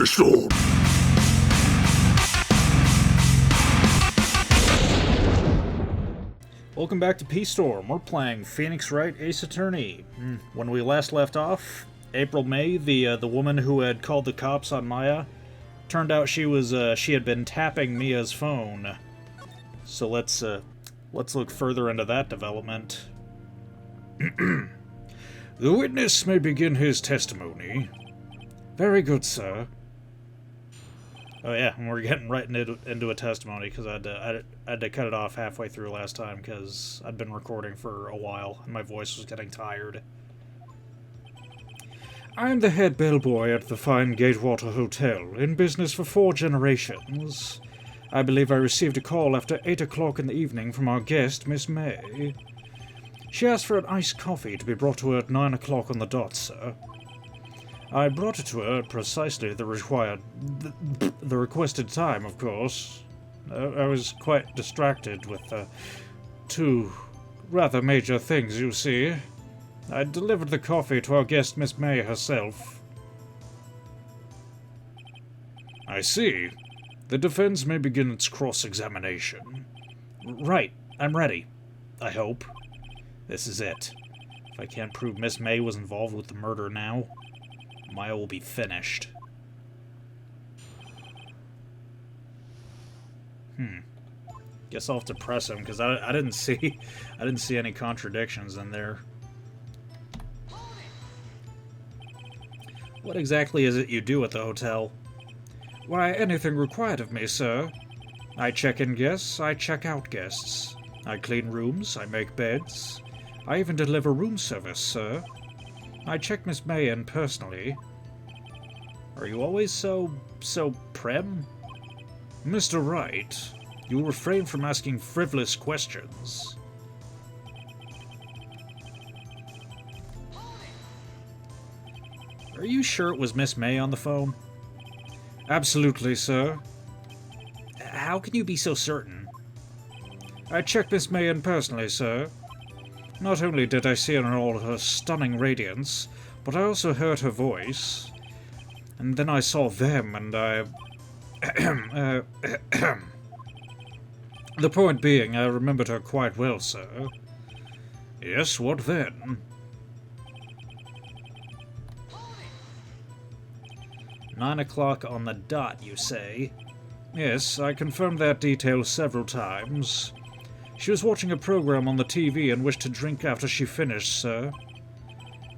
Storm. Welcome back to P-Storm. We're playing Phoenix Wright Ace Attorney. When we last left off, April May, the woman who had called the cops on Maya, turned out she had been tapping Mia's phone. So let's look further into that development. The witness may begin his testimony. Very good, sir. Oh yeah, and we're getting right into a testimony, because I had to cut it off halfway through last time, because I'd been recording for a while, and my voice was getting tired. I am the head bellboy at the fine Gatewater Hotel, in business for 4 generations. I believe I received a call after 8 o'clock in the evening from our guest, Miss May. She asked for an iced coffee to be brought to her at 9 o'clock on the dot, sir. I brought it to her at precisely the requested time, of course. I was quite distracted with 2 rather major things, you see. I delivered the coffee to our guest, Miss May herself. I see. The defense may begin its cross-examination. Right, I'm ready. I hope. This is it. If I can't prove Miss May was involved with the murder now, Maya will be finished. Guess I'll have to press him, because I didn't see any contradictions in there. What exactly is it you do at the hotel? Why, anything required of me, sir. I check in guests, I check out guests. I clean rooms, I make beds. I even deliver room service, sir. I check Miss May in personally. Are you always so prim? Mr. Wright, you will refrain from asking frivolous questions. Are you sure it was Miss May on the phone? Absolutely, sir. How can you be so certain? I checked Miss May in personally, sir. Not only did I see her in all her stunning radiance, but I also heard her voice. And then I saw them, and I... The point being, I remembered her quite well, sir. Yes, what then? 9 o'clock on the dot, you say? Yes, I confirmed that detail several times. She was watching a program on the TV and wished to drink after she finished, sir.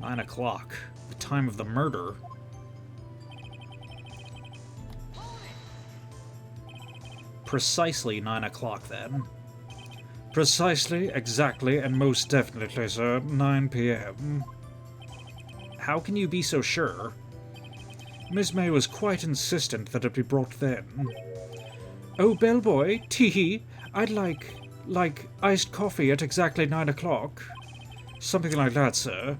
9 o'clock. The time of the murder. Precisely 9 o'clock, then. Precisely, exactly, and most definitely, sir, 9 p.m. How can you be so sure? Miss May was quite insistent that it be brought then. Oh, bellboy, tee-hee, I'd like iced coffee at exactly 9 o'clock. Something like that, sir.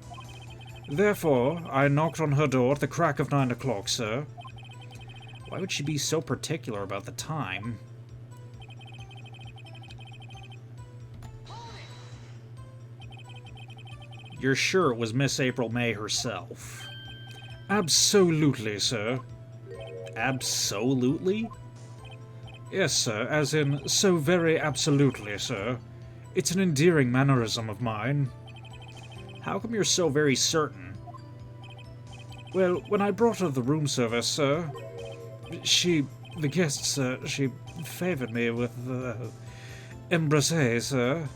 Therefore, I knocked on her door at the crack of 9 o'clock, sir. Why would she be so particular about the time? You're sure it was Miss April May herself? Absolutely, sir. Absolutely? Yes, sir, as in, so very absolutely, sir. It's an endearing mannerism of mine. How come you're so very certain? Well, when I brought her the room service, sir, the guests, she favored me with, embrasse, sir.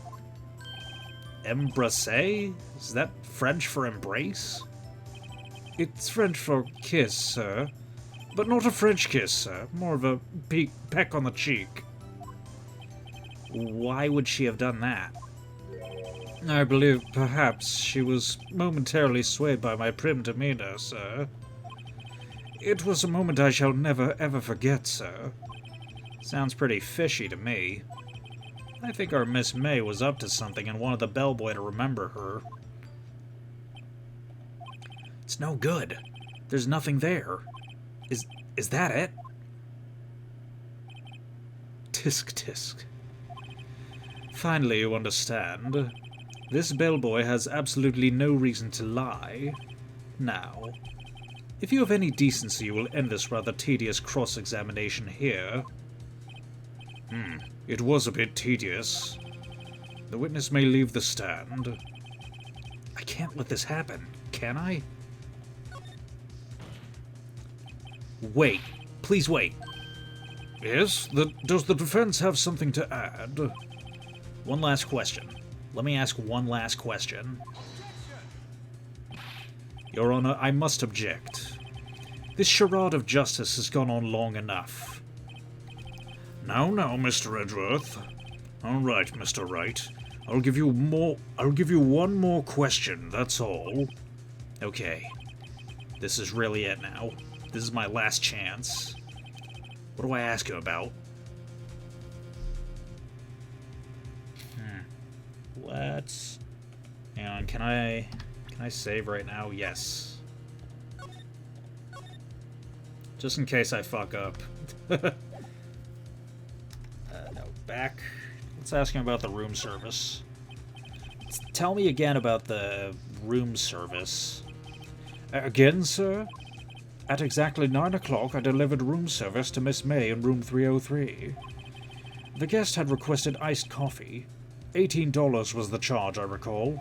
Embrasse? Is that French for embrace? It's French for kiss, sir. But not a French kiss, sir. More of a peck on the cheek. Why would she have done that? I believe perhaps she was momentarily swayed by my prim demeanor, sir. It was a moment I shall never ever forget, sir. Sounds pretty fishy to me. I think our Miss May was up to something and wanted the bellboy to remember her. It's no good. There's nothing there. Is that it? Tisk tisk. Finally you understand. This bellboy has absolutely no reason to lie. Now, If you have any decency, you will end this rather tedious cross-examination here. It was a bit tedious. The witness may leave the stand. I can't let this happen, can I? Wait. Please wait. Yes? Does the defense have something to add? One last question. Let me ask one last question. Your Honor, I must object. This charade of justice has gone on long enough. Now, Mr. Edgeworth. All right, Mr. Wright. I'll give you one more question, that's all. Okay. This is really it now. This is my last chance. What do I ask him about? Let's... Hang on, can I save right now? Yes. Just in case I fuck up. No, back. Let's ask him about the room service. Tell me again about the room service. Again, sir? At exactly 9 o'clock, I delivered room service to Miss May in room 303. The guest had requested iced coffee. $18 was the charge, I recall.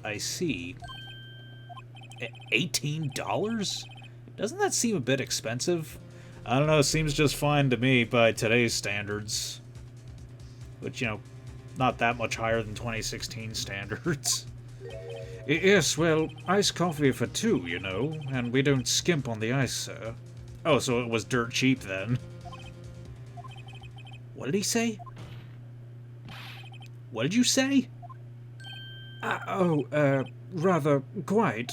I see. $18? Doesn't that seem a bit expensive? I don't know, it seems just fine to me by today's standards. Which, you know, not that much higher than 2016 standards. Yes, well, iced coffee for 2, you know, and we don't skimp on the ice, sir. Oh, so it was dirt cheap then. What did he say? What did you say? Rather, quite.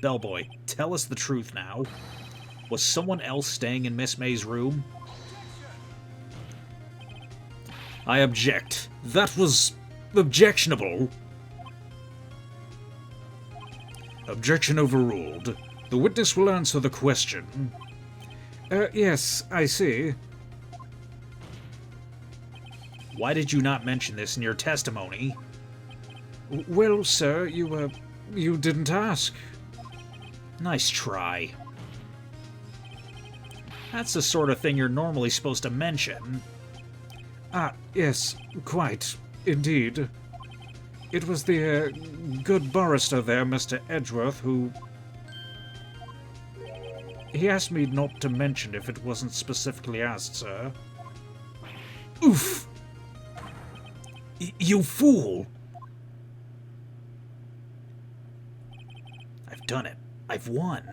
Bellboy, tell us the truth now. Was someone else staying in Miss May's room? I object. That was objectionable. Objection overruled. The witness will answer the question. Yes, I see. Why did you not mention this in your testimony? Well, sir, you didn't ask. Nice try. That's the sort of thing you're normally supposed to mention. Ah, yes, quite, indeed. It was the, good barrister there, Mr. Edgeworth, who... He asked me not to mention if it wasn't specifically asked, sir. Oof! You fool! I've done it. I've won.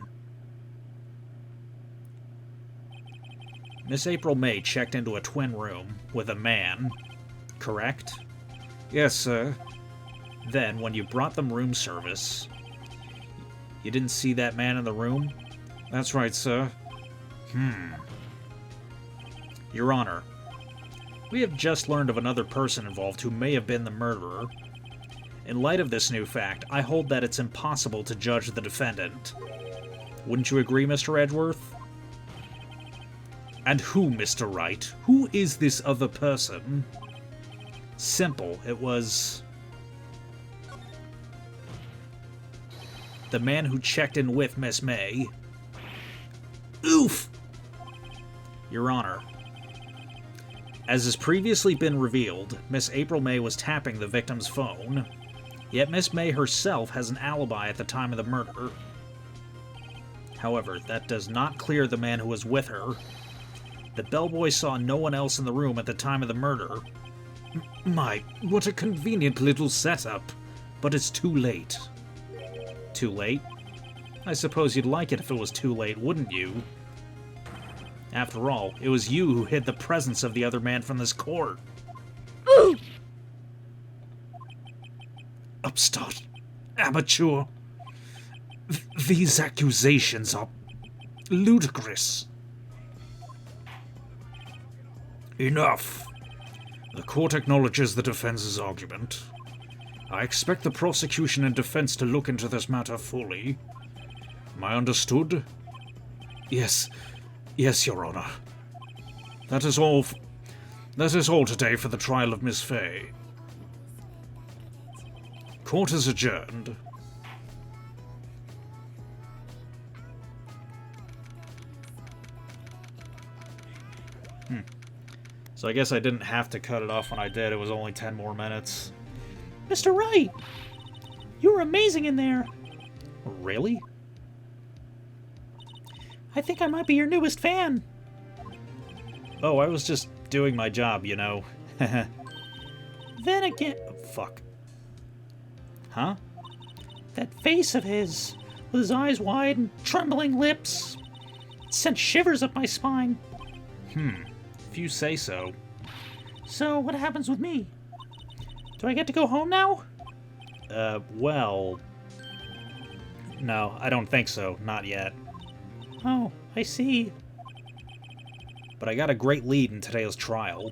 Miss April May checked into a twin room with a man, correct? Yes, sir. Then, when you brought them room service, you didn't see that man in the room? That's right, sir. Your Honor, we have just learned of another person involved who may have been the murderer. In light of this new fact, I hold that it's impossible to judge the defendant. Wouldn't you agree, Mr. Edgeworth? And who, Mr. Wright? Who is this other person? Simple. It was... the man who checked in with Miss May. Oof! Your Honor, as has previously been revealed, Miss April May was tapping the victim's phone, yet Miss May herself has an alibi at the time of the murder. However, that does not clear the man who was with her. The bellboy saw no one else in the room at the time of the murder. My, what a convenient little setup. But it's too late. Too late? I suppose you'd like it if it was too late, wouldn't you? After all, it was you who hid the presence of the other man from this court. Upstart. Amateur. These accusations are ludicrous. Enough. The court acknowledges the defense's argument. I expect the prosecution and defense to look into this matter fully. Am I understood? Yes. Yes, Your Honor. That is all today for the trial of Miss Fay. Court is adjourned. So I guess I didn't have to cut it off when I did. It was only 10 more minutes. Mr. Wright! You were amazing in there! Really? I think I might be your newest fan. Oh, I was just doing my job, you know. Then again... Oh, fuck. Huh? That face of his, with his eyes wide and trembling lips, it sent shivers up my spine. If you say so. So, what happens with me? Do I get to go home now? Well... No, I don't think so. Not yet. Oh, I see. But I got a great lead in today's trial.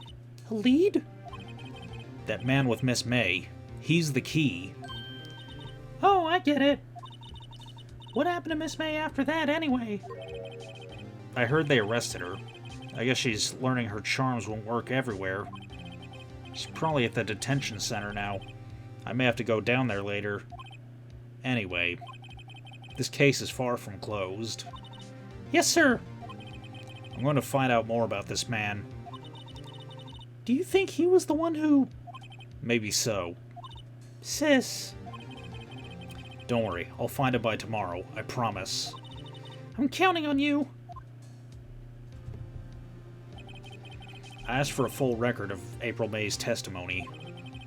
A lead? That man with Miss May. He's the key. Oh, I get it. What happened to Miss May after that, anyway? I heard they arrested her. I guess she's learning her charms won't work everywhere. She's probably at the detention center now. I may have to go down there later. Anyway, this case is far from closed. Yes, sir. I'm going to find out more about this man. Do you think he was the one who... Maybe so. Sis. Don't worry, I'll find it by tomorrow, I promise. I'm counting on you. I asked for a full record of April May's testimony.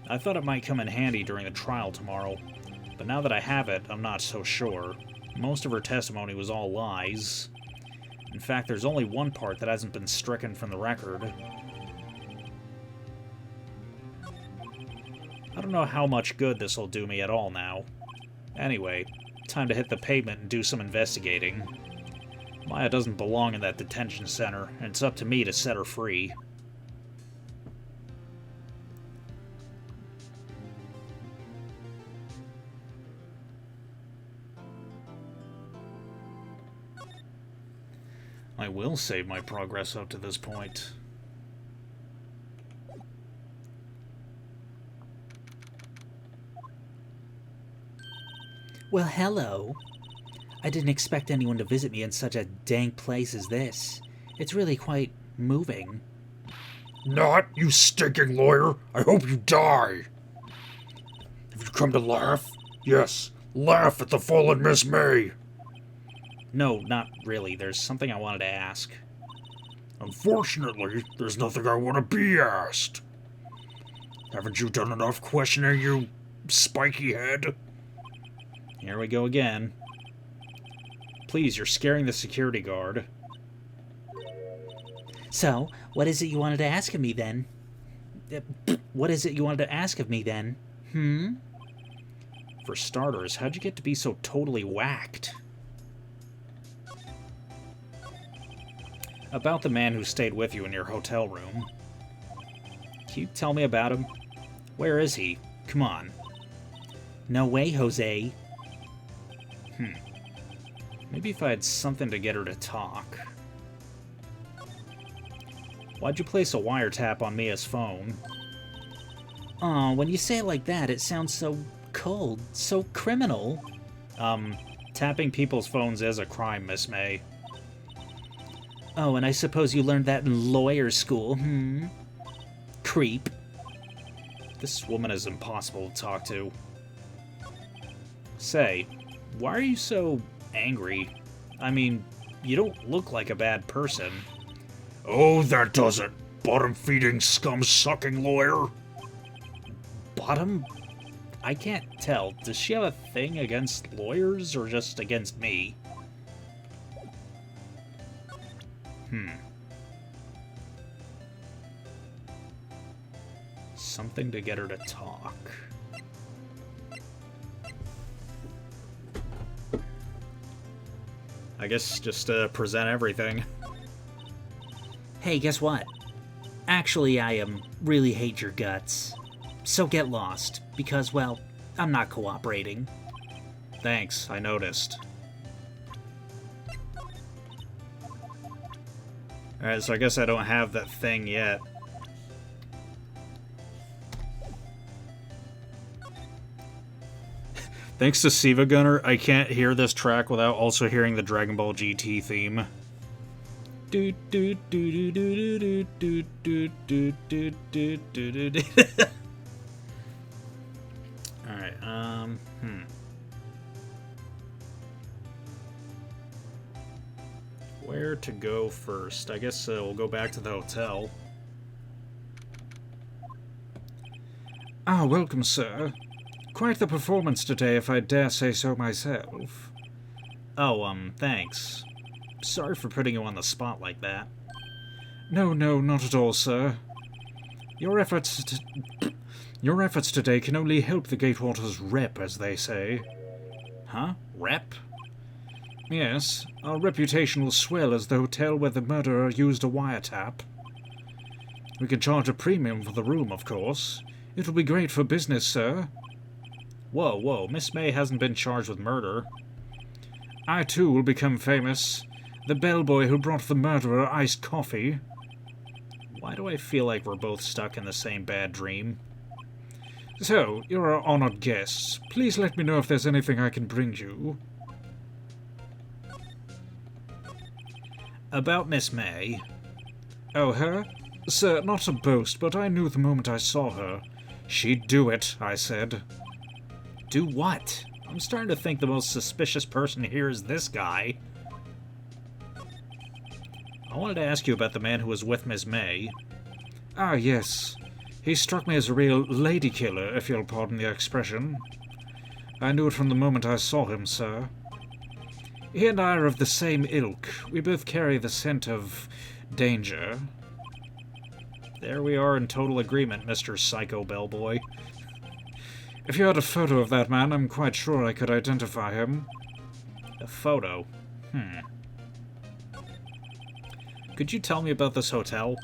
I thought it might come in handy during the trial tomorrow, but now that I have it, I'm not so sure. Most of her testimony was all lies. In fact, there's only one part that hasn't been stricken from the record. I don't know how much good this will do me at all now. Anyway, time to hit the pavement and do some investigating. Maya doesn't belong in that detention center, and it's up to me to set her free. I will save my progress up to this point. Well, hello. I didn't expect anyone to visit me in such a dank place as this. It's really quite moving. Not, you stinking lawyer! I hope you die! Have you come to laugh? Yes, laugh at the fallen Miss May! No, not really. There's something I wanted to ask. Unfortunately, there's nothing I want to be asked. Haven't you done enough questioning, you spiky head? Here we go again. Please, you're scaring the security guard. So, what is it you wanted to ask of me then? What is it you wanted to ask of me then? For starters, how'd you get to be so totally whacked? About the man who stayed with you in your hotel room. Can you tell me about him? Where is he? Come on. No way, Jose. Maybe if I had something to get her to talk. Why'd you place a wiretap on Mia's phone? Aw, when you say it like that, it sounds so cold, so criminal. Tapping people's phones is a crime, Miss May. Oh, and I suppose you learned that in lawyer school, Creep. This woman is impossible to talk to. Say, why are you so angry? I mean, you don't look like a bad person. Oh, that does it! Bottom-feeding, scum-sucking lawyer! Bottom? I can't tell. Does she have a thing against lawyers or just against me? Something to get her to talk. I guess just present everything. Hey, guess what? Actually, I really hate your guts. So get lost, because, well, I'm not cooperating. Thanks, I noticed. Alright, so I guess I don't have that thing yet. Thanks to Siva Gunner, I can't hear this track without also hearing the Dragon Ball GT theme. Do do do do do do do do do do do do. All right. Where to go first? I guess we'll go back to the hotel. Ah, welcome, sir. Quite the performance today, if I dare say so myself. Oh, thanks. Sorry for putting you on the spot like that. No, not at all, sir. Your efforts today can only help the Gatewater's rep, as they say. Huh? Rep? Yes, our reputation will swell as the hotel where the murderer used a wiretap. We can charge a premium for the room, of course. It'll be great for business, sir. Whoa, Miss May hasn't been charged with murder. I, too, will become famous. The bellboy who brought the murderer iced coffee. Why do I feel like we're both stuck in the same bad dream? So, you're our honored guests. Please let me know if there's anything I can bring you. About Miss May. Oh, her? Sir, not to boast, but I knew the moment I saw her. She'd do it, I said. Do what? I'm starting to think the most suspicious person here is this guy. I wanted to ask you about the man who was with Miss May. Ah, yes. He struck me as a real lady killer, if you'll pardon the expression. I knew it from the moment I saw him, sir. He and I are of the same ilk. We both carry the scent of danger. There we are in total agreement, Mr. Psycho Bellboy. If you had a photo of that man, I'm quite sure I could identify him. A photo? Could you tell me about this hotel?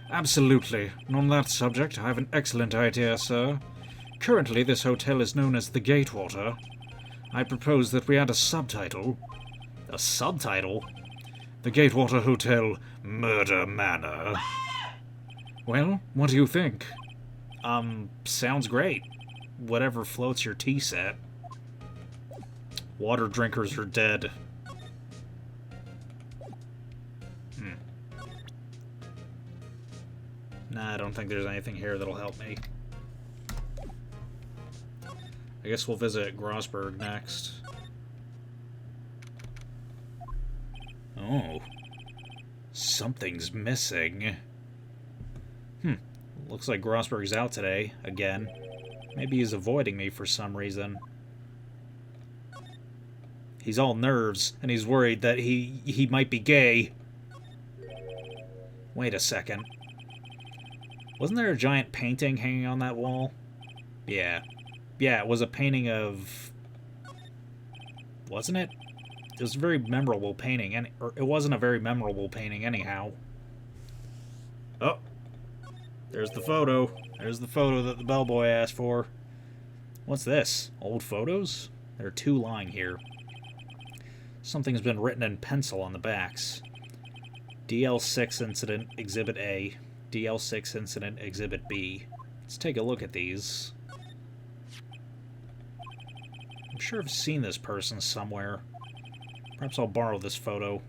Absolutely. And on that subject, I have an excellent idea, sir. Currently, this hotel is known as the Gatewater. I propose that we add a subtitle. A subtitle? The Gatewater Hotel Murder Manor. Well, what do you think? Sounds great. Whatever floats your tea set. Water drinkers are dead. Nah, I don't think there's anything here that'll help me. I guess we'll visit Grodyburger next. Oh. Something's missing. Looks like Grodyburger's out today, again. Maybe he's avoiding me for some reason. He's all nerves, and he's worried that he might be gay. Wait a second. Wasn't there a giant painting hanging on that wall? Yeah. Yeah, it was a painting of... Wasn't it? It was a very memorable painting, or it wasn't a very memorable painting anyhow. Oh. There's the photo. There's the photo that the bellboy asked for. What's this? Old photos? There are two lying here. Something's been written in pencil on the backs. DL6 Incident Exhibit A. DL6 Incident Exhibit B. Let's take a look at these. I'm sure I've seen this person somewhere. Perhaps I'll borrow this photo.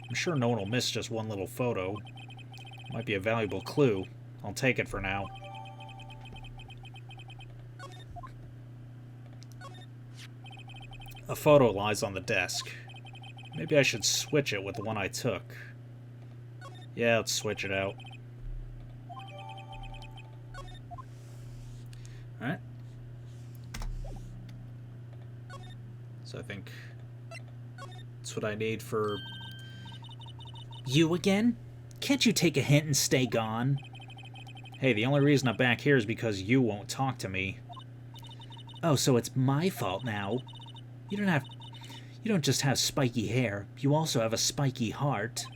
I'm sure no one will miss just one little photo. Might be a valuable clue. I'll take it for now. A photo lies on the desk. Maybe I should switch it with the one I took. Yeah, let's switch it out. Alright. So I think that's what I need for... You again? Can't you take a hint and stay gone? Hey, the only reason I'm back here is because you won't talk to me. Oh, so it's my fault now. You don't just have spiky hair, you also have a spiky heart.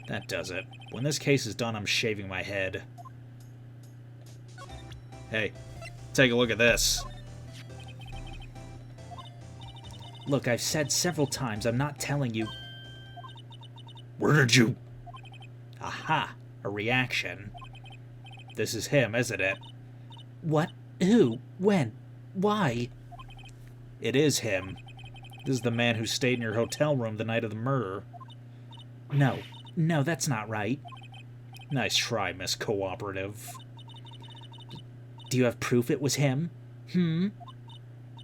That does it. When this case is done, I'm shaving my head. Hey, take a look at this. Look, I've said several times I'm not telling you. Where did you... Aha, a reaction. This is him, isn't it? What? Who? When? Why? It is him. This is the man who stayed in your hotel room the night of the murder. No, no, that's not right. Nice try, Miss Cooperative. Do you have proof it was him?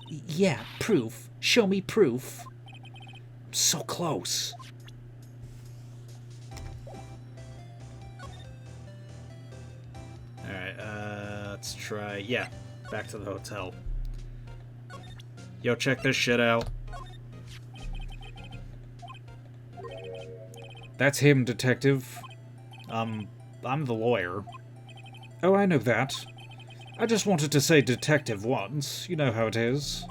Yeah, proof. Show me proof. So close. Alright, let's try... Yeah, back to the hotel. Yo, check this shit out. That's him, Detective. I'm the lawyer. Oh, I know that. I just wanted to say detective once. You know how it is.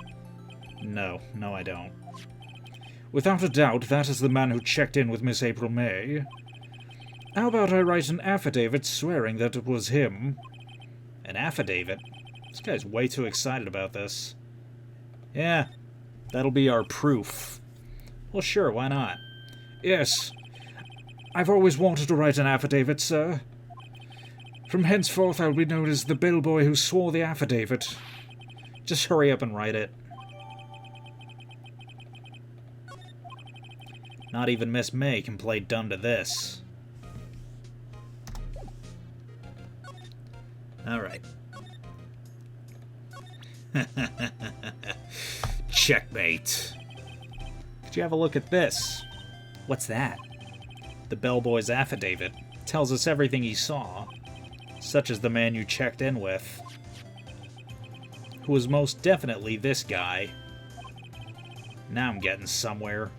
No, I don't. Without a doubt, that is the man who checked in with Miss April May. How about I write an affidavit swearing that it was him? An affidavit? This guy's way too excited about this. Yeah, that'll be our proof. Well, sure, why not? Yes. I've always wanted to write an affidavit, sir. From henceforth, I'll be known as the bellboy who swore the affidavit. Just hurry up and write it. Not even Miss May can play dumb to this. Alright. Checkmate. Could you have a look at this? What's that? The bellboy's affidavit tells us everything he saw, such as the man you checked in with, who was most definitely this guy. Now I'm getting somewhere.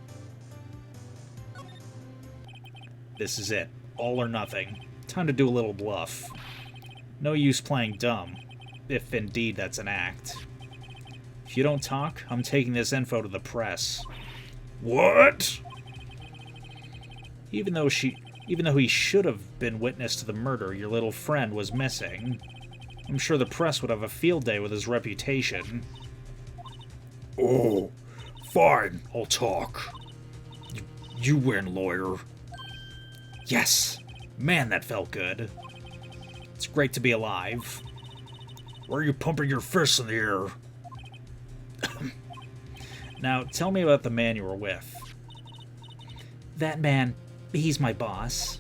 This is it. All or nothing. Time to do a little bluff. No use playing dumb, if indeed that's an act. If you don't talk, I'm taking this info to the press. What? Even though he should have been witness to the murder, your little friend was missing. I'm sure the press would have a field day with his reputation. Oh, fine, I'll talk. You win, lawyer. Yes! Man, that felt good. It's great to be alive. Why are you pumping your fists in the air? Now, tell me about the man you were with. That man, he's my boss.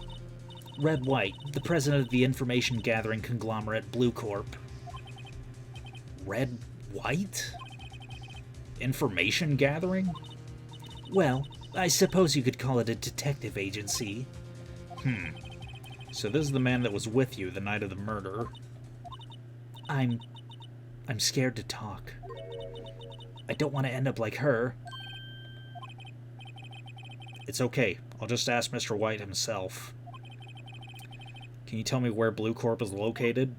Red White, the president of the information gathering conglomerate Blue Corp. Red White? Information gathering? Well, I suppose you could call it a detective agency. So this is the man that was with you the night of the murder. I'm scared to talk. I don't want to end up like her. It's okay. I'll just ask Mr. White himself. Can you tell me where Blue Corp is located?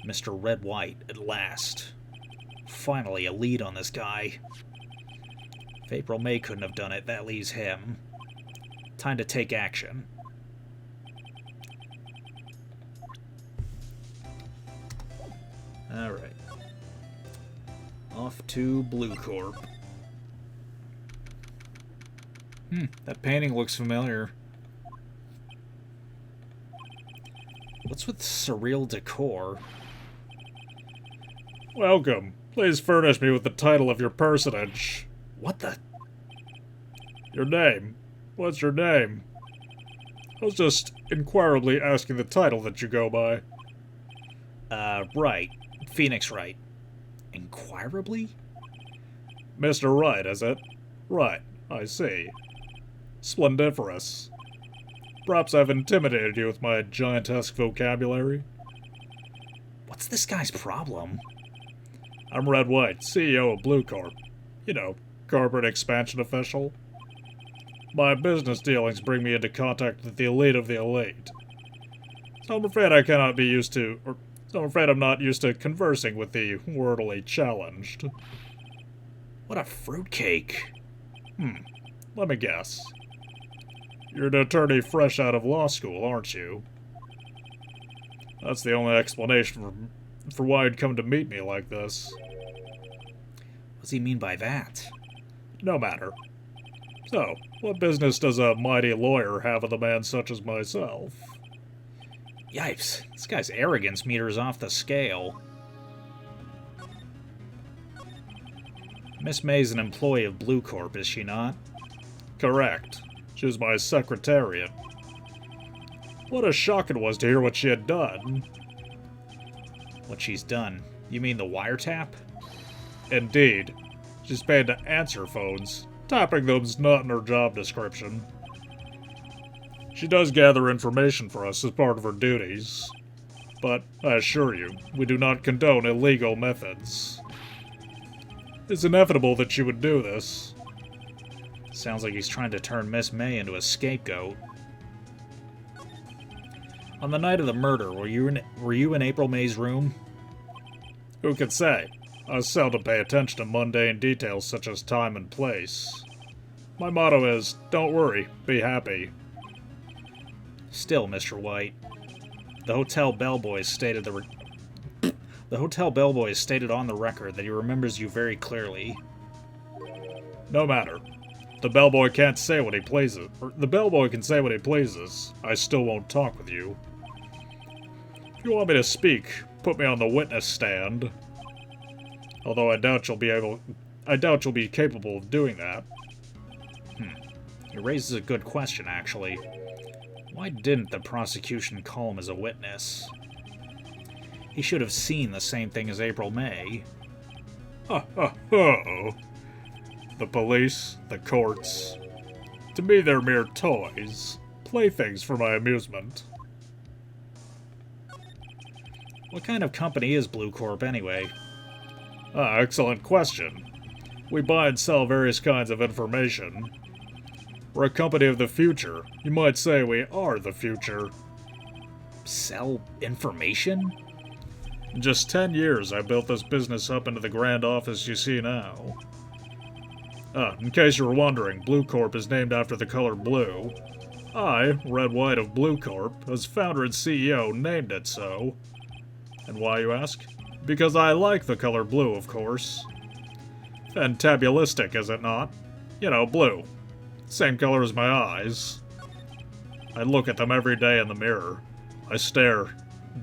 Mr. Red White, at last. Finally, a lead on this guy. If April May couldn't have done it, that leaves him. Time to take action. Alright. Off to Blue Corp. That painting looks familiar. What's with surreal decor? Welcome. Please furnish me with the title of your personage. What the? Your name. What's your name? I was just inquiringly asking the title that you go by. Wright. Phoenix Wright. Inquirably? Mr. Wright, is it? Right, I see. Splendiferous. Perhaps I've intimidated you with my giantesque vocabulary. What's this guy's problem? I'm Red White, CEO of Blue Corp. You know, corporate expansion official. My business dealings bring me into contact with the elite of the elite. So I'm afraid I'm not used to conversing with the wordily challenged. What a fruitcake. Let me guess. You're an attorney fresh out of law school, aren't you? That's the only explanation for why you'd come to meet me like this. What does he mean by that? No matter. So, what business does a mighty lawyer have with a man such as myself? Yipes, this guy's arrogance meters off the scale. Miss May's an employee of Blue Corp, is she not? Correct. She was my secretariat. What a shock it was to hear what she had done. What she's done? You mean the wiretap? Indeed. She's paid to answer phones. Tapping them's not in her job description. She does gather information for us as part of her duties. But, I assure you, we do not condone illegal methods. It's inevitable that she would do this. Sounds like he's trying to turn Miss May into a scapegoat. On the night of the murder, were you in April May's room? Who can say? I seldom pay attention to mundane details such as time and place. My motto is, don't worry, be happy. Still, Mr. White, the hotel bellboy stated the hotel bellboy stated on the record that he remembers you very clearly. No matter. The bellboy can't say what he pleases. The bellboy can say what he pleases. I still won't talk with you. If you want me to speak, put me on the witness stand. Although I doubt you'll be capable of doing that. It raises a good question, actually. Why didn't the prosecution call him as a witness? He should have seen the same thing as April May. The police, the courts. To me, they're mere toys. Playthings for my amusement. What kind of company is Blue Corp, anyway? Excellent question. We buy and sell various kinds of information. We're a company of the future. You might say we are the future. Sell information? In just 10 years, I built this business up into the grand office you see now. In case you were wondering, Blue Corp is named after the color blue. I, Red White of Blue Corp, as founder and CEO, named it so. And why, you ask? Because I like the color blue, of course. Fantabulistic, is it not? You know, blue. Same color as my eyes. I look at them every day in the mirror. I stare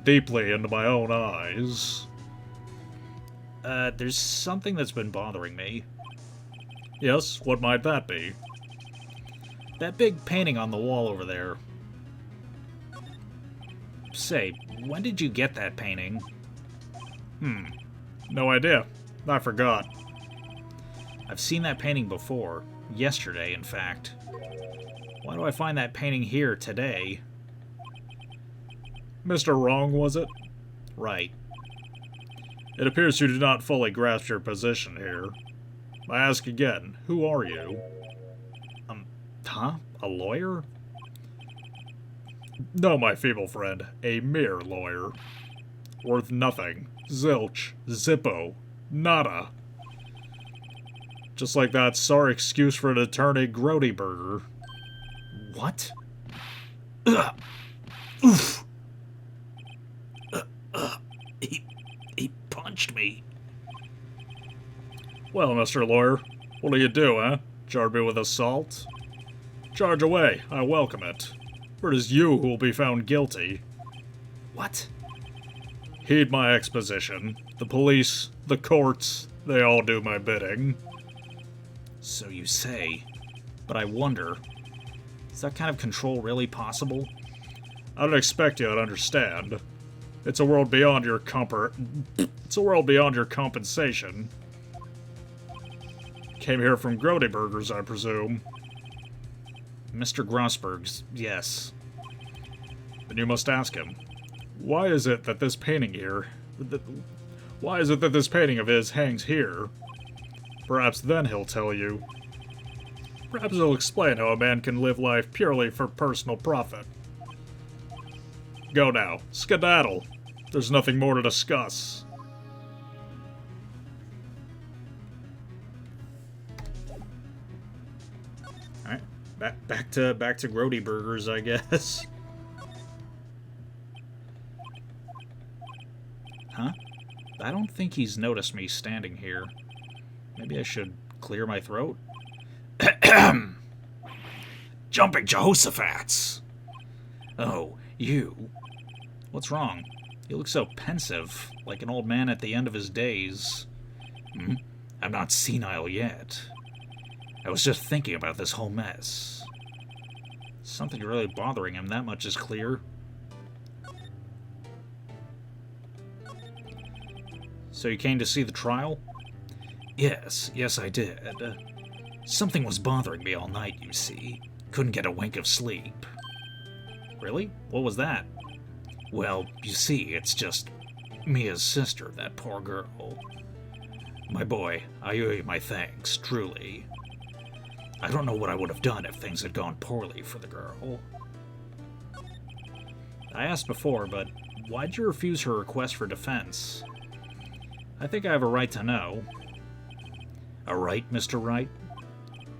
deeply into my own eyes. There's something that's been bothering me. Yes, what might that be? That big painting on the wall over there. Say, when did you get that painting? No idea. I forgot. I've seen that painting before. Yesterday, in fact. Why do I find that painting here today? Mr. Wrong, was it? Right. It appears you do not fully grasp your position here. I ask again, who are you? A lawyer? No, my feeble friend, a mere lawyer. Worth nothing. Zilch. Zippo. Nada. Just like that sorry excuse for an attorney, Grodyburger. What? Ugh. Oof. He punched me. Well, Mr. Lawyer, what'll you do, eh? Charge me with assault? Charge away, I welcome it. For it is you who will be found guilty. What? Heed my exposition. The police, the courts, they all do my bidding. So you say. But I wonder, is that kind of control really possible? I don't expect you to understand. It's a world beyond your It's a world beyond your compensation. Came here from Grodyburgers, I presume. Mr. Grossberg's, yes. Then you must ask him. Why is it that this painting here... Why is it that this painting of his hangs here? Perhaps then he'll tell you. Perhaps he'll explain how a man can live life purely for personal profit. Go now. Skedaddle. There's nothing more to discuss. Alright. Back to Grodyburgers, I guess. Huh? I don't think he's noticed me standing here. Maybe I should clear my throat? Jumping Jehoshaphat's! Oh, you. What's wrong? You look so pensive, like an old man at the end of his days. I'm not senile yet. I was just thinking about this whole mess. Something really bothering him, that much is clear. So you came to see the trial? Yes, I did. Something was bothering me all night, you see. Couldn't get a wink of sleep. Really? What was that? Well, you see, it's just Mia's sister, that poor girl. My boy, I owe you my thanks, truly. I don't know what I would have done if things had gone poorly for the girl. I asked before, but why'd you refuse her request for defense? I think I have a right to know. A right, Mr. Wright?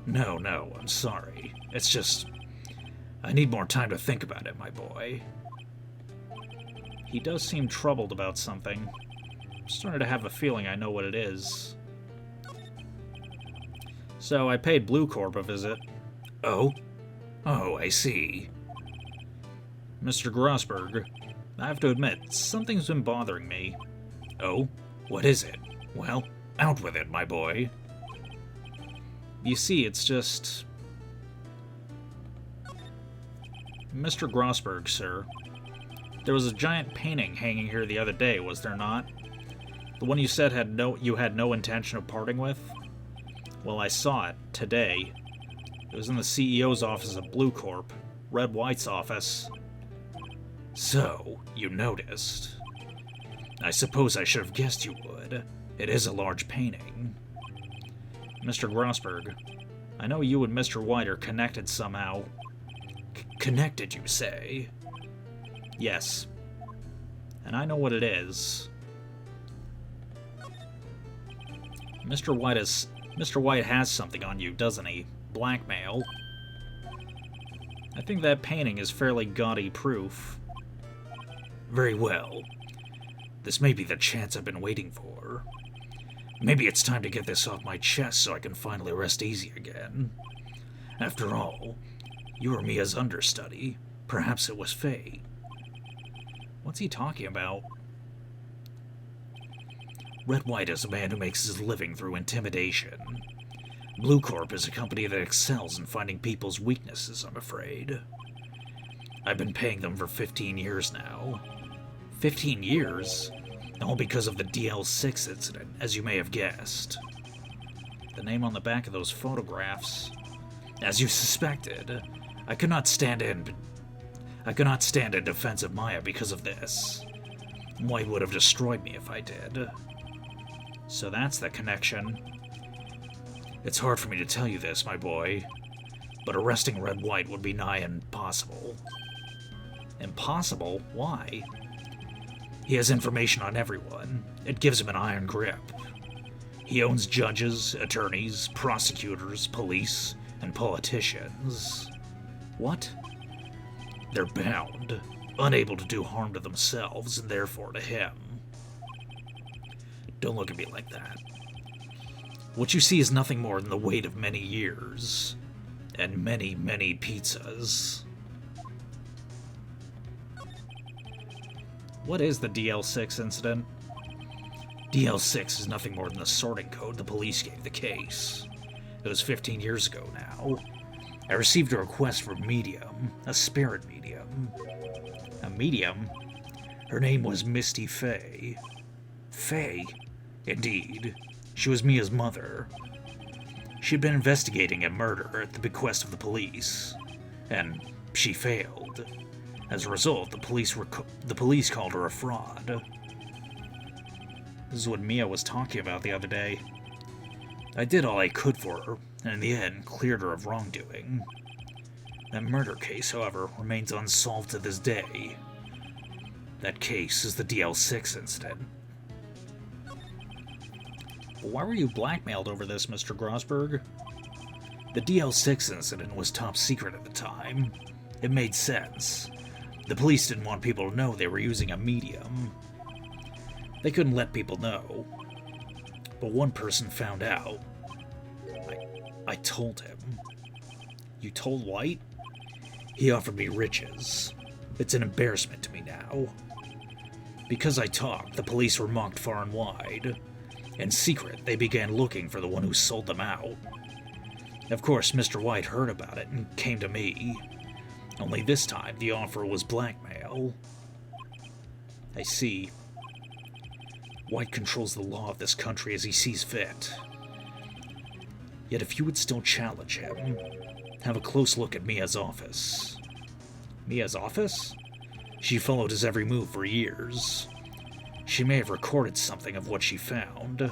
No, I'm sorry. It's just... I need more time to think about it, my boy. He does seem troubled about something. I'm starting to have a feeling I know what it is. So I paid Blue Corp a visit. Oh? Oh, I see. Mr. Grossberg, I have to admit, something's been bothering me. Oh? What is it? Well, out with it, my boy. You see, it's just... Mr. Grossberg, sir. There was a giant painting hanging here the other day, was there not? The one you said you had no intention of parting with? Well, I saw it, today. It was in the CEO's office at Blue Corp, Red White's office. So, you noticed. I suppose I should have guessed you would. It is a large painting. Mr. Grossberg, I know you and Mr. White are connected somehow. Connected, you say? Yes. And I know what it is. Mr. White has something on you, doesn't he? Blackmail. I think that painting is fairly gaudy proof. Very well. This may be the chance I've been waiting for. Maybe it's time to get this off my chest so I can finally rest easy again. After all, you were Mia's understudy. Perhaps it was fate. What's he talking about? Red White is a man who makes his living through intimidation. Blue Corp is a company that excels in finding people's weaknesses, I'm afraid. I've been paying them for 15 years now. 15 years? All because of the DL6 incident, as you may have guessed. The name on the back of those photographs. As you suspected, I could not stand in defense of Maya because of this. White would have destroyed me if I did. So that's the connection. It's hard for me to tell you this, my boy, but arresting Red White would be nigh impossible. Impossible? Why? He has information on everyone. It gives him an iron grip. He owns judges, attorneys, prosecutors, police, and politicians. What? They're bound, unable to do harm to themselves, and therefore to him. Don't look at me like that. What you see is nothing more than the weight of many years, and many, many pizzas. What is the DL6 incident? DL6 is nothing more than the sorting code the police gave the case. It was 15 years ago now. I received a request for a medium, a spirit medium. A medium? Her name was Misty Fay. Fay? Indeed. She was Mia's mother. She'd been investigating a murder at the bequest of the police, and she failed. As a result, the police called her a fraud. This is what Mia was talking about the other day. I did all I could for her, and in the end, cleared her of wrongdoing. That murder case, however, remains unsolved to this day. That case is the DL6 incident. But why were you blackmailed over this, Mr. Grossberg? The DL6 incident was top secret at the time. It made sense. The police didn't want people to know they were using a medium. They couldn't let people know. But one person found out. I told him. You told White? He offered me riches. It's an embarrassment to me now. Because I talked, the police were mocked far and wide. In secret, they began looking for the one who sold them out. Of course, Mr. White heard about it and came to me. Only this time, the offer was blackmail. I see. White controls the law of this country as he sees fit. Yet if you would still challenge him, have a close look at Mia's office. Mia's office? She followed his every move for years. She may have recorded something of what she found.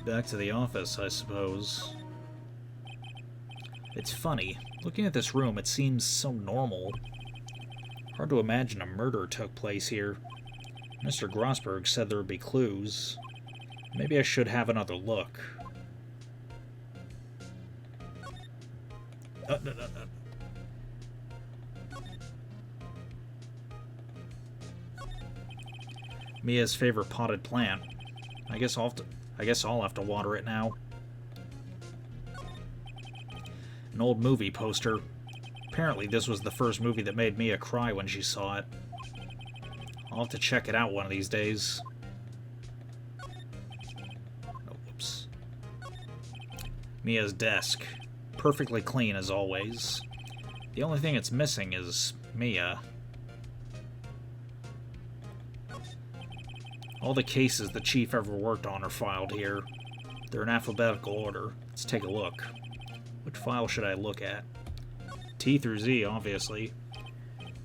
Back to the office, I suppose. It's funny. Looking at this room, it seems so normal. Hard to imagine a murder took place here. Mr. Grossberg said there would be clues. Maybe I should have another look. No. Mia's favorite potted plant. I guess I'll have to water it now. An old movie poster. Apparently this was the first movie that made Mia cry when she saw it. I'll have to check it out one of these days. Oh, whoops. Mia's desk. Perfectly clean as always. The only thing it's missing is Mia. All the cases the chief ever worked on are filed here. They're in alphabetical order. Let's take a look. Which file should I look at? T through Z, obviously.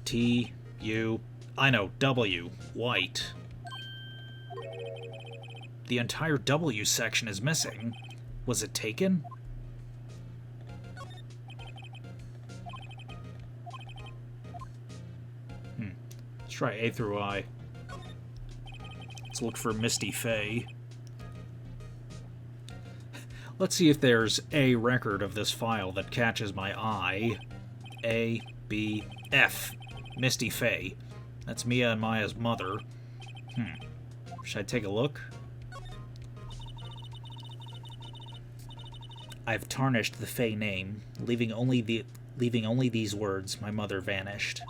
T, U, I know, W, White. The entire W section is missing. Was it taken? Let's try A through I. Let's look for Misty Faye. Let's see if there's a record of this file that catches my eye. A, B, F. Misty Faye. That's Mia and Maya's mother. Should I take a look? I've tarnished the Faye name, leaving only these words, my mother vanished.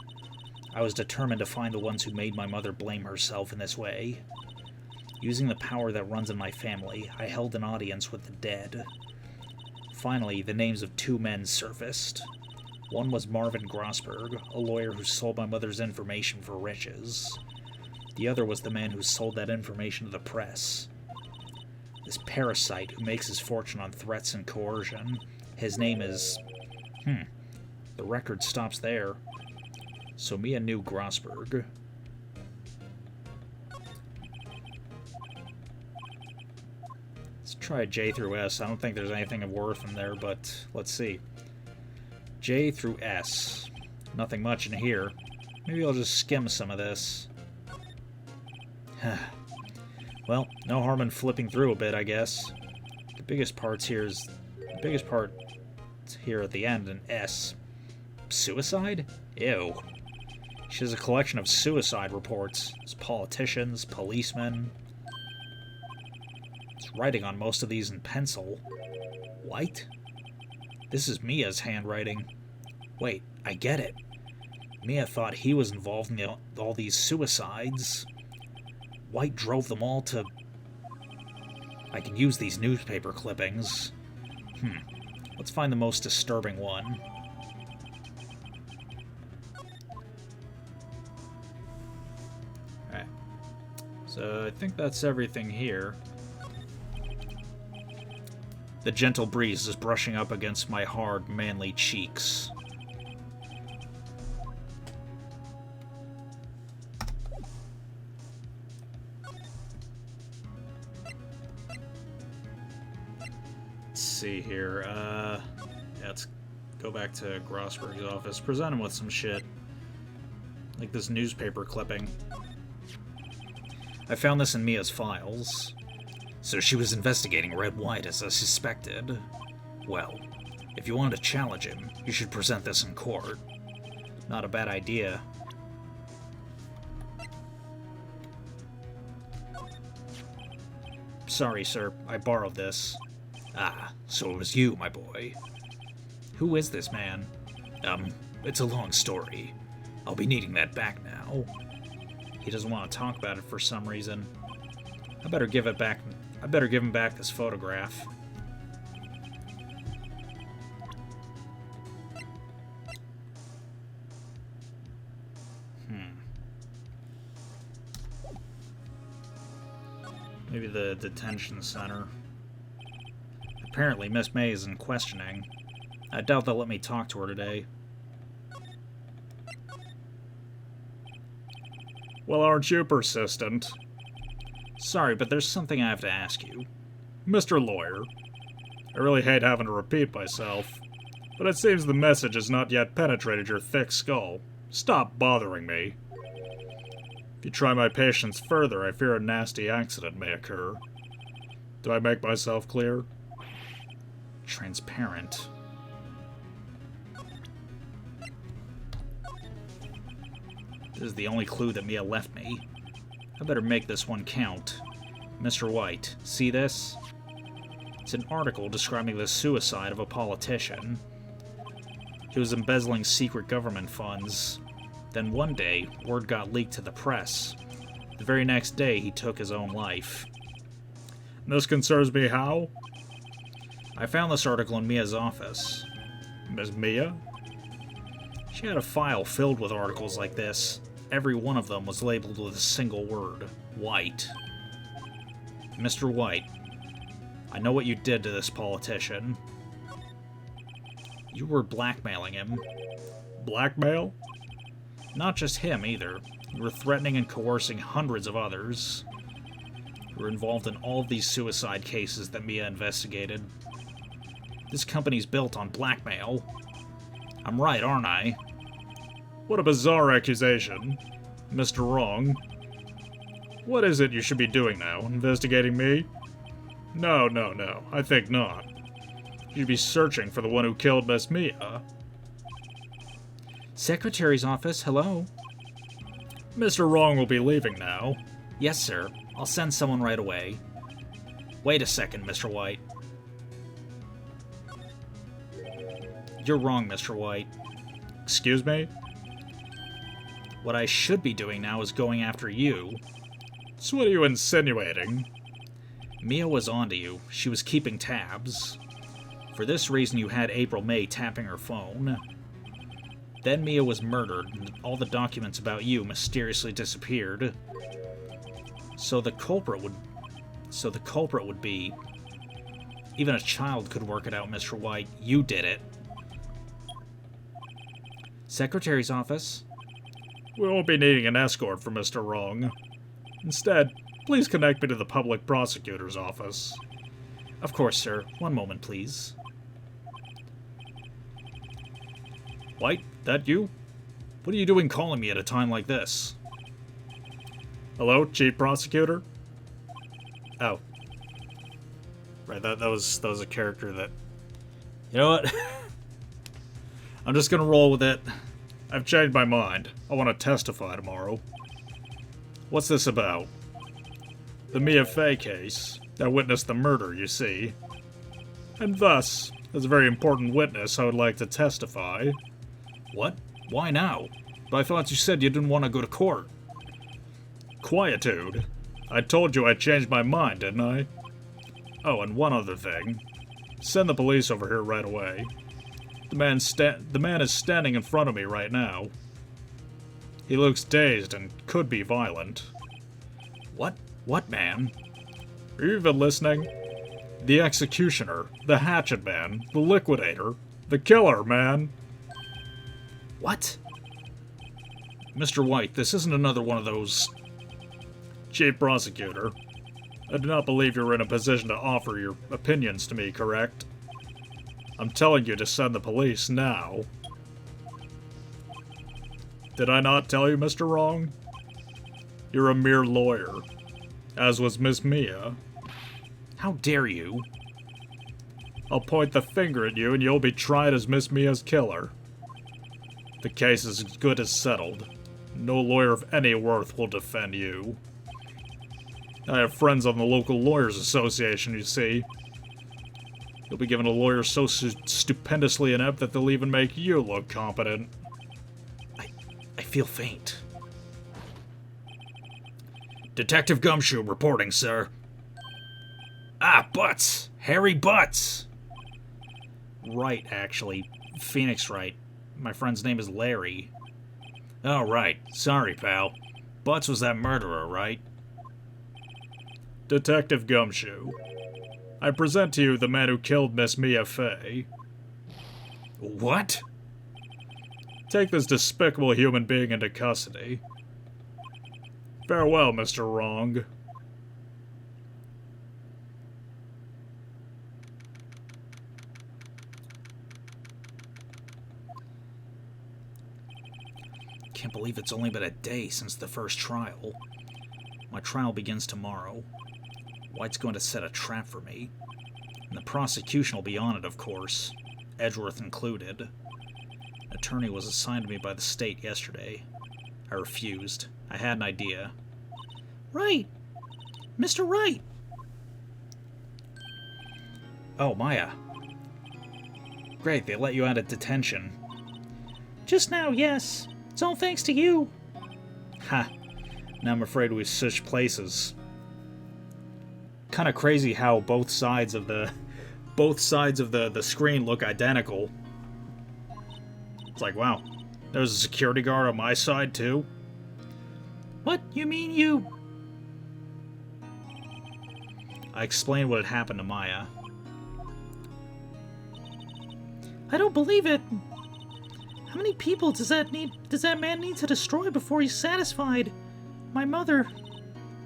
I was determined to find the ones who made my mother blame herself in this way. Using the power that runs in my family, I held an audience with the dead. Finally, the names of two men surfaced. One was Marvin Grossberg, a lawyer who sold my mother's information for riches. The other was the man who sold that information to the press. This parasite who makes his fortune on threats and coercion. His name is... The record stops there. So Mia knew Grossberg. Let's try J through S. I don't think there's anything of worth in there, but let's see. J through S. Nothing much in here. Maybe I'll just skim some of this. Well, no harm in flipping through a bit, I guess. The biggest part here at the end in S. Suicide? Ew. She has a collection of suicide reports. It's politicians, policemen. It's writing on most of these in pencil. White? This is Mia's handwriting. Wait, I get it. Mia thought he was involved in all these suicides. White drove them all to... I can use these newspaper clippings. Let's find the most disturbing one. Alright. So, I think that's everything here. The gentle breeze is brushing up against my hard, manly cheeks. Let's see here. Yeah, let's go back to Grossberg's office. Present him with some shit. Like this newspaper clipping. I found this in Mia's files. So she was investigating Red White as I suspected. Well, if you want to challenge him, you should present this in court. Not a bad idea. Sorry, sir. I borrowed this. Ah, so it was you, my boy. Who is this man? It's a long story. I'll be needing that back now. He doesn't want to talk about it for some reason. I better give it back. I better give him back this photograph. Maybe the detention center. Apparently, Miss May is in questioning. I doubt they'll let me talk to her today. Well, aren't you persistent? Sorry, but there's something I have to ask you. Mr. Lawyer, I really hate having to repeat myself, but it seems the message has not yet penetrated your thick skull. Stop bothering me. If you try my patience further, I fear a nasty accident may occur. Do I make myself clear? Transparent. This is the only clue that Mia left me. I better make this one count. Mr. White, see this? It's an article describing the suicide of a politician. He was embezzling secret government funds. Then one day, word got leaked to the press. The very next day, he took his own life. This concerns me how? I found this article in Mia's office. Miss Mia? She had a file filled with articles like this. Every one of them was labeled with a single word, White. Mr. White, I know what you did to this politician. You were blackmailing him. Blackmail? Not just him, either. You were threatening and coercing hundreds of others. You were involved in all of these suicide cases that Mia investigated. This company's built on blackmail. I'm right, aren't I? What a bizarre accusation. Mr. Wrong. What is it you should be doing now? Investigating me? No, I think not. You should be searching for the one who killed Miss Mia. Secretary's office, hello? Mr. Wrong will be leaving now. Yes, sir. I'll send someone right away. Wait a second, Mr. White. You're wrong, Mr. White. Excuse me? What I should be doing now is going after you. So what are you insinuating? Mia was onto you. She was keeping tabs. For this reason, you had April May tapping her phone. Then Mia was murdered, and all the documents about you mysteriously disappeared. So the culprit would be... Even a child could work it out, Mr. White. You did it. Secretary's office? We won't be needing an escort for Mr. Wrong. Instead, please connect me to the public prosecutor's office. Of course, sir. One moment, please. White, that you? What are you doing calling me at a time like this? Hello, Chief Prosecutor? Oh. Right, that was a character that... You know what? I'm just gonna roll with it. I've changed my mind. I want to testify tomorrow. What's this about? The Mia Fey case. I witnessed the murder, you see. And thus, as a very important witness, I would like to testify. What? Why now? But I thought you said you didn't want to go to court. Quietude. I told you I changed my mind, didn't I? Oh, and one other thing. Send the police over here right away. The man is standing in front of me right now. He looks dazed and could be violent. What? What man? Are you even listening? The executioner, the hatchet man, the liquidator, the killer, man. What? Mr. White, this isn't another one of those... Chief Prosecutor, I do not believe you're in a position to offer your opinions to me, correct? I'm telling you to send the police now. Did I not tell you, Mr. Wrong? You're a mere lawyer, as was Miss Mia. How dare you? I'll point the finger at you and you'll be tried as Miss Mia's killer. The case is as good as settled. No lawyer of any worth will defend you. I have friends on the local Lawyers Association, you see. You'll be given a lawyer so stupendously inept that they'll even make you look competent. I feel faint. Detective Gumshoe reporting, sir. Ah, Butts! Harry Butts! Wright, actually. Phoenix Wright. My friend's name is Larry. Oh, right. Sorry, pal. Butts was that murderer, right? Detective Gumshoe, I present to you the man who killed Miss Mia Fey. What? Take this despicable human being into custody. Farewell, Mr. Wrong. Can't believe it's only been a day since the first trial. My trial begins tomorrow. White's going to set a trap for me. And the prosecution will be on it, of course. Edgeworth included. An attorney was assigned to me by the state yesterday. I refused. I had an idea. Right! Mr. Wright! Oh, Maya. Great, they let you out of detention. Just now, yes. It's all thanks to you. Ha. Now I'm afraid we've switched places. Kind of crazy how both sides of the screen look identical. It's like, wow, there's a security guard on my side too. What? You mean you... I explained what had happened to Maya. I don't believe it. How many people does that man need to destroy before he's satisfied? My mother,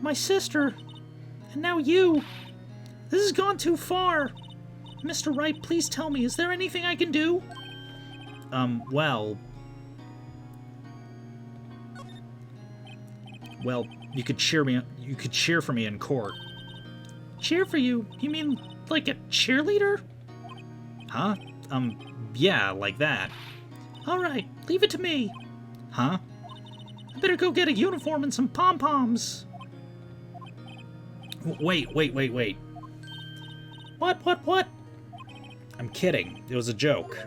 my sister, and now you. This has gone too far. Mr. Wright, please tell me, is there anything I can do? Well, you could cheer for me in court. Cheer for you? You mean like a cheerleader? Huh? Yeah, like that. All right, leave it to me. Huh? I better go get a uniform and some pom-poms. Wait. What? I'm kidding. It was a joke.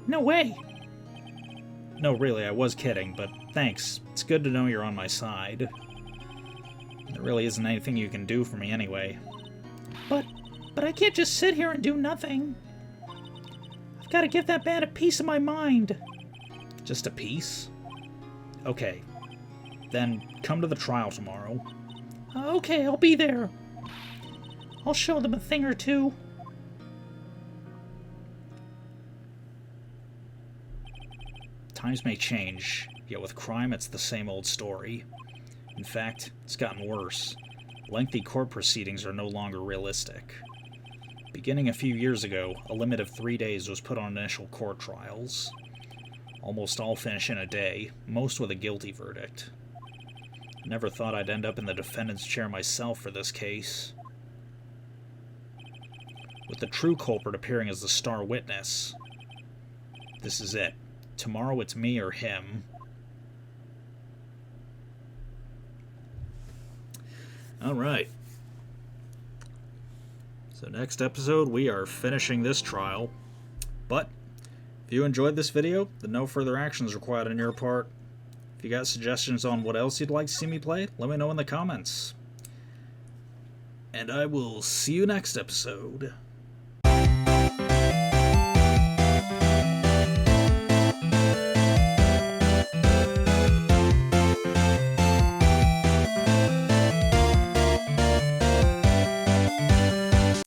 No way. No, really, I was kidding, but thanks. It's good to know you're on my side. There really isn't anything you can do for me anyway. But I can't just sit here and do nothing. I've got to give that man a piece of my mind. Just a piece? Okay. Then come to the trial tomorrow. Okay, I'll be there. I'll show them a thing or two. Times may change, yet with crime it's the same old story. In fact, it's gotten worse. Lengthy court proceedings are no longer realistic. Beginning a few years ago, a limit of 3 days was put on initial court trials. Almost all finish in a day, most with a guilty verdict. Never thought I'd end up in the defendant's chair myself for this case. With the true culprit appearing as the star witness. This is it. Tomorrow it's me or him. Alright. So next episode, we are finishing this trial. But, if you enjoyed this video, then no further action is required on your part. If you got suggestions on what else you'd like to see me play, let me know in the comments. And I will see you next episode.